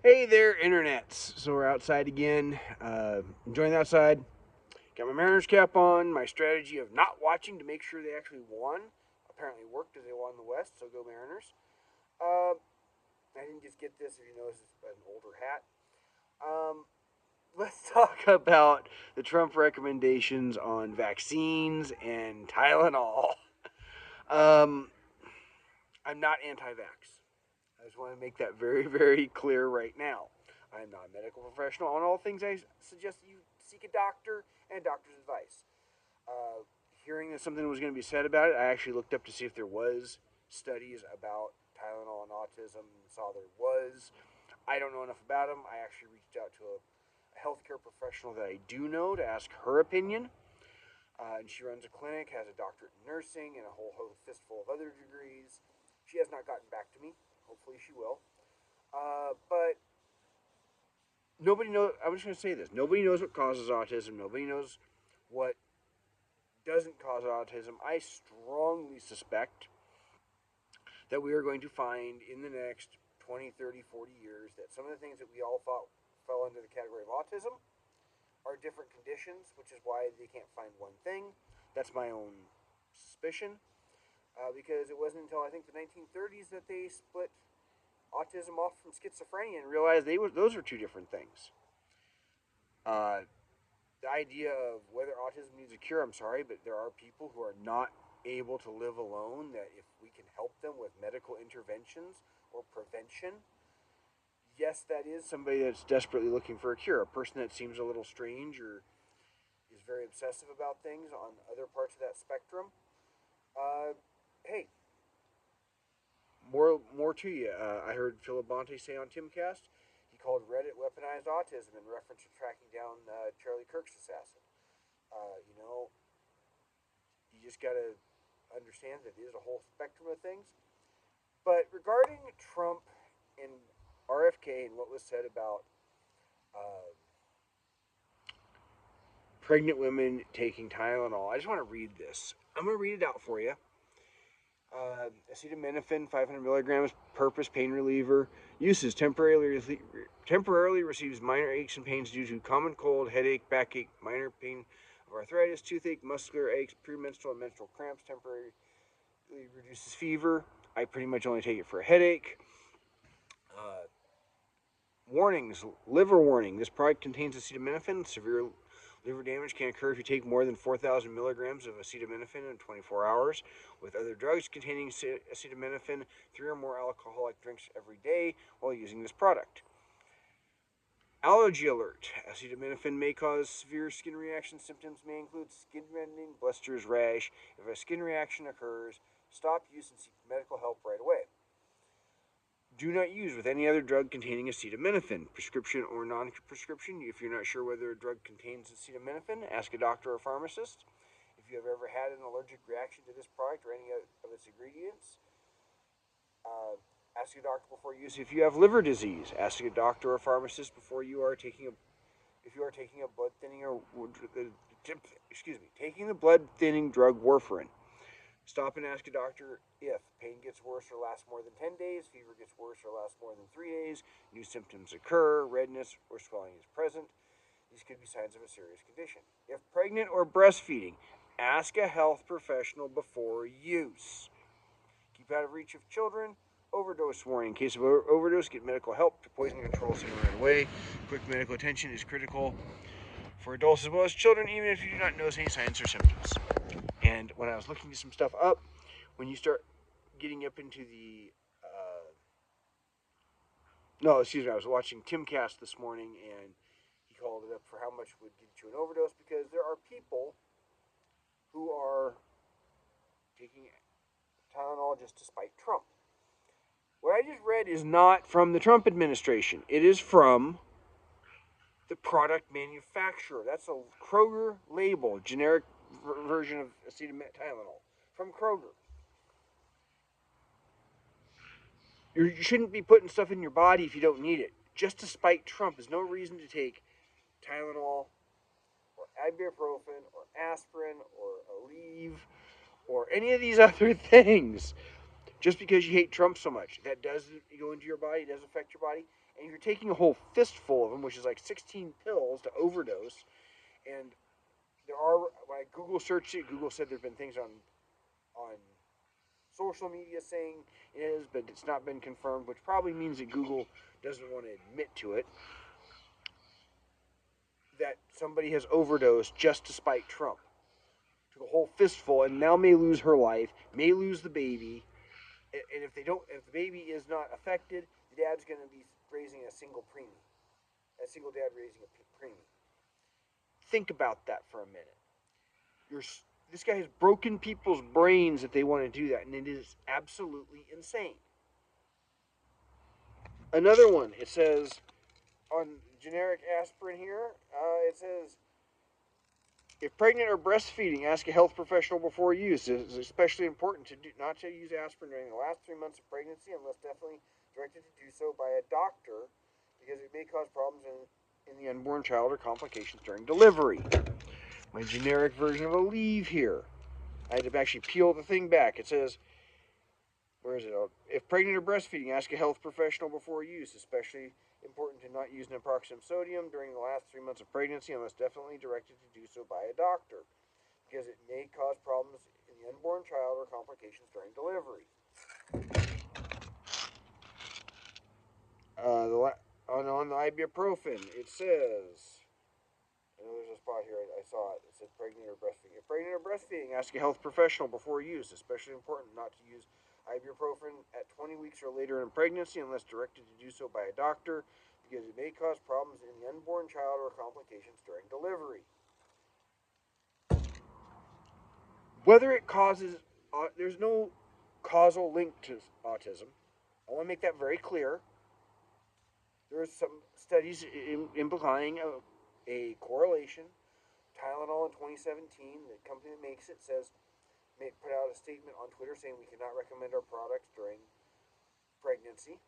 Hey there, internets. So we're outside again, enjoying the outside. Got my Mariners cap on. My strategy of not watching to make sure they actually won apparently worked as they won the West, so go Mariners. Uh, I didn't just get this, if you notice, it's an older hat. Um, let's talk about the Trump recommendations on vaccines and Tylenol. Um, I'm not anti vax. I just want to make that very, very clear right now. I am not a medical professional. On all things, I suggest that you seek a doctor and a doctor's advice. Uh, Hearing that something was going to be said about it, I actually looked up to see if there was studies about Tylenol and autism and saw there was. I don't know enough about them. I actually reached out to a healthcare professional that I do know to ask her opinion. And she runs a clinic, has a doctorate in nursing, and a whole fistful of other degrees. She has not gotten back to me. Hopefully, she will. But nobody knows. I'm just going to say this: nobody knows what causes autism. Nobody knows what doesn't cause autism. I strongly suspect that we are going to find in the next 20, 30, 40 years that some of the things that we all thought fell under the category of autism are different conditions, which is why they can't find one thing. That's my own suspicion, because it wasn't until I think the 1930s that they split autism off from schizophrenia and realized those are two different things. Uh, the idea of whether autism needs a cure, I'm sorry, but there are people who are not able to live alone, that if we can help them with medical interventions or prevention, yes, that is somebody that's desperately looking for a cure. A person that seems a little strange or is very obsessive about things on other parts of that spectrum. Uh, hey, more to you. I heard Philibante say on Timcast, he called Reddit weaponized autism in reference to tracking down Charlie Kirk's assassin. You know, you just got to understand that there's a whole spectrum of things. But regarding Trump and RFK and what was said about uh, pregnant women taking Tylenol, I just want to read this. I'm going to read it out for you. Acetaminophen, 500 milligrams, purpose pain reliever. Uses temporarily receives minor aches and pains due to common cold, headache, backache, minor pain of arthritis, toothache, muscular aches, premenstrual and menstrual cramps. Temporarily reduces fever. I pretty much only take it for a headache. Uh, Warnings, liver warning. This product contains acetaminophen. Severe liver damage can occur if you take more than 4,000 milligrams of acetaminophen in 24 hours. With other drugs containing acetaminophen, 3 or more alcoholic drinks every day while using this product. Allergy alert. Acetaminophen may cause severe skin reaction. Symptoms may include skin reddening, blisters, rash. If a skin reaction occurs, stop use and seek medical help right away. Do not use with any other drug containing acetaminophen, prescription or non-prescription. If you're not sure whether a drug contains acetaminophen, ask a doctor or pharmacist. If you have ever had an allergic reaction to this product or any of its ingredients, uh, ask a doctor before use. If you have liver disease, ask a doctor or pharmacist before you are taking a if you are taking a blood thinning or taking the blood thinning drug warfarin. Stop and ask a doctor if pain gets worse or lasts more than 10 days, fever gets worse or lasts more than 3 days, new symptoms occur, redness or swelling is present. These could be signs of a serious condition. If pregnant or breastfeeding, ask a health professional before use. Keep out of reach of children. Overdose warning. In case of overdose, get medical help to poison control center right away. Quick medical attention is critical for adults as well as children, even if you do not notice any signs or symptoms. And when I was looking some stuff up, when you start getting up into the no, excuse me, I was watching Timcast this morning, and he called it up for how much would get you an overdose, because there are people who are taking Tylenol just to spite Trump. What I just read is not from the Trump administration. It is from the product manufacturer. That's a Kroger label, generic version of acetaminophen Tylenol from Kroger. You shouldn't be putting stuff in your body if you don't need it. Just to spite Trump is no reason to take Tylenol or ibuprofen or aspirin or Aleve or any of these other things just because you hate Trump so much. That does go into your body, it does affect your body. and you're taking a whole fistful of them, which is like 16 pills to overdose. And there are, when I Google searched it, Google said there've been things on social media saying it is, but it's not been confirmed, which probably means that Google doesn't want to admit to it, that somebody has overdosed just to spite Trump. Took a whole fistful and now may lose her life, may lose the baby, and if the baby is not affected, the dad's going to be raising a single preemie, a single dad raising a preemie. Think about that for a minute. You're, this guy has broken people's brains that they want to do that, and it is absolutely insane. Another one, it says on generic aspirin here, it says, if pregnant or breastfeeding, ask a health professional before use. It is especially important not to use aspirin during the last 3 months of pregnancy unless definitely directed to do so by a doctor, because it may cause problems in the unborn child or complications during delivery. My generic version of Aleve here. I had to actually peel the thing back. It says, where is it? If pregnant or breastfeeding, ask a health professional before use. Especially important to not use naproxen sodium during the last 3 months of pregnancy unless definitely directed to do so by a doctor, because it may cause problems in the unborn child or complications during delivery. On the ibuprofen, it says, I know there's a spot here, I saw it. It said pregnant or breastfeeding. If pregnant or breastfeeding, ask a health professional before use. Especially important not to use ibuprofen at 20 weeks or later in pregnancy unless directed to do so by a doctor, because it may cause problems in the unborn child or complications during delivery. Whether it causes, there's no causal link to autism. I want to make that very clear. There are some studies implying a correlation. Tylenol in 2017, the company that makes it, put out a statement on Twitter saying we cannot recommend our products during pregnancy.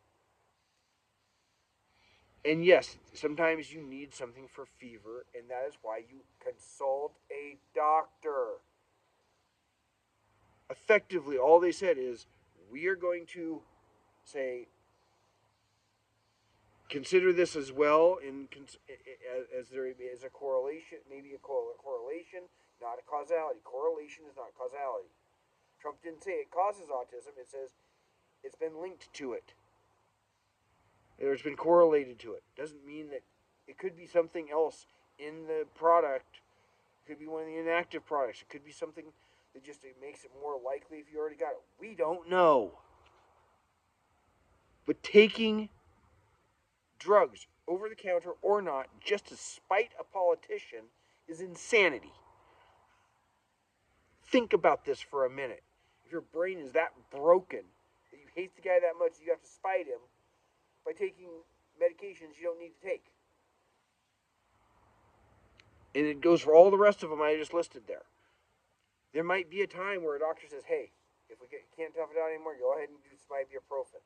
And yes, sometimes you need something for fever, and that is why you consult a doctor. Effectively, all they said is, we are going to say, consider this as well, as there is a correlation, maybe a correlation, not a causality. Correlation is not causality. Trump didn't say it causes autism, it says it's been linked to it. There's been correlated to it. Doesn't mean that it could be something else in the product. It could be one of the inactive products. It could be something that just it makes it more likely if you already got it. We don't know. But taking drugs, over the counter or not, just to spite a politician is insanity. Think about this for a minute. If your brain is that broken that you hate the guy that much, you have to spite him by taking medications you don't need to take. And it goes for all the rest of them I just listed there. There might be a time where a doctor says, hey, if we can't tough it out anymore, go ahead and do some ibuprofen.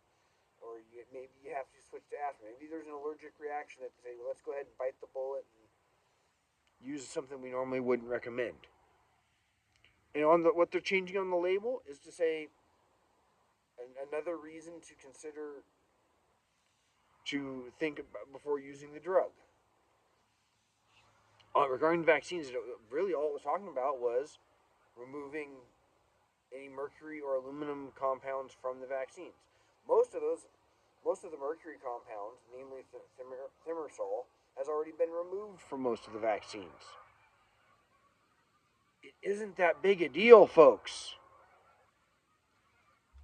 Or maybe you have to switch to aspirin. Maybe there's an allergic reaction that they say, well, let's go ahead and bite the bullet and use something we normally wouldn't recommend. And what they're changing on the label is to say another reason to consider, to think about before using the drug. Regarding vaccines, really all it was talking about was removing any mercury or aluminum compounds from the vaccines. Most of the mercury compounds, namely thimerosal, has already been removed from most of the vaccines. It isn't that big a deal, folks.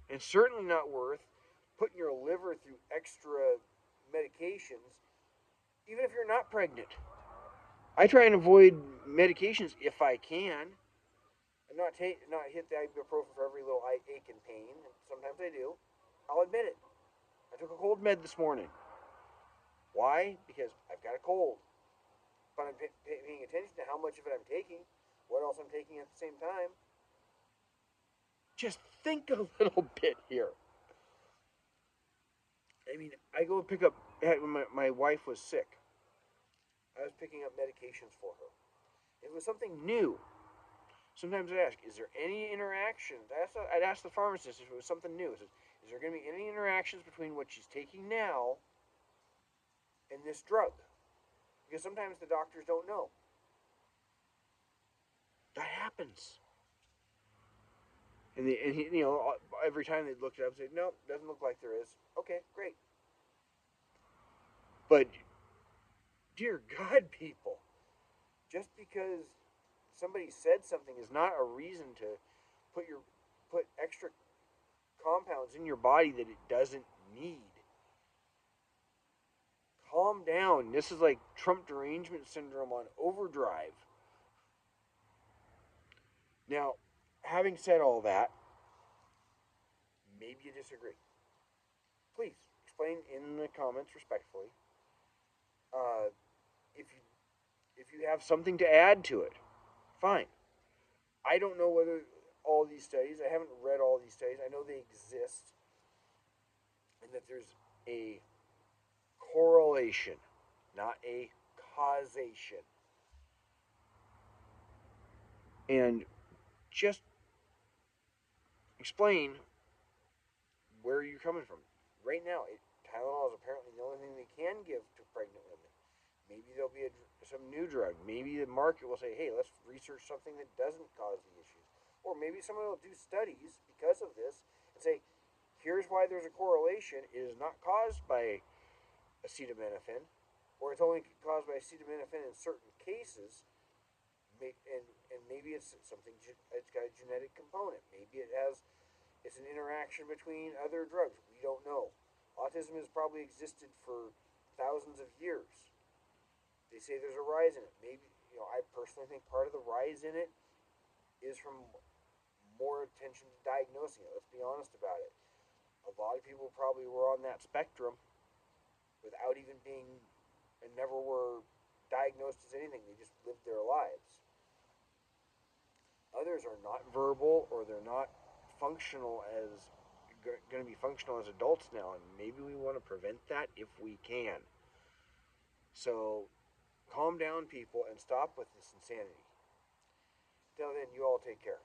It's certainly not worth putting your liver through extra medications, even if you're not pregnant. I try and avoid medications if I can, and not hit the ibuprofen for every little ache and pain. Sometimes I do. I'll admit it. I took a cold med this morning. Why? Because I've got a cold. But I'm paying attention to how much of it I'm taking, what else I'm taking at the same time. Just think a little bit here. I mean, I go pick up, when my wife was sick, I was picking up medications for her. If it was something new, sometimes I'd ask, is there any interactions? I'd ask the pharmacist if it was something new. Is there going to be any interactions between what she's taking now this drug, because sometimes the doctors don't know. That happens. And he, every time they looked it up, said, nope, doesn't look like there is. Okay, great. But dear God, people, just because somebody said something is not a reason to put extra compounds in your body that it doesn't need. Calm down. This is like Trump derangement syndrome on overdrive. Now, having said all that, maybe you disagree. Please explain in the comments respectfully. Uh, if you have something to add to it, fine. I don't know whether all these studies. I haven't read all these studies. I know they exist, and that there's a correlation, not a causation. And just explain where you're coming from. Right now, Tylenol is apparently the only thing they can give to pregnant women. Maybe there'll be some new drug. Maybe the market will say, hey, let's research something that doesn't cause the issues. Or maybe someone will do studies because of this and say, here's why there's a correlation. It is not caused by acetaminophen, or it's only caused by acetaminophen in certain cases. And maybe it's something, it's got a genetic component. Maybe it's an interaction between other drugs. We don't know. Autism has probably existed for thousands of years. They say there's a rise in it. Maybe, I personally think part of the rise in it is from more attention to diagnosing it. Let's be honest about it. A lot of people probably were on that spectrum without even being, and never were diagnosed as anything. They just lived their lives. Others are not verbal, or they're not functional as going to be functional as adults now, and maybe we want to prevent that if we can. So calm down, people, and stop with this insanity. Till then, you all take care.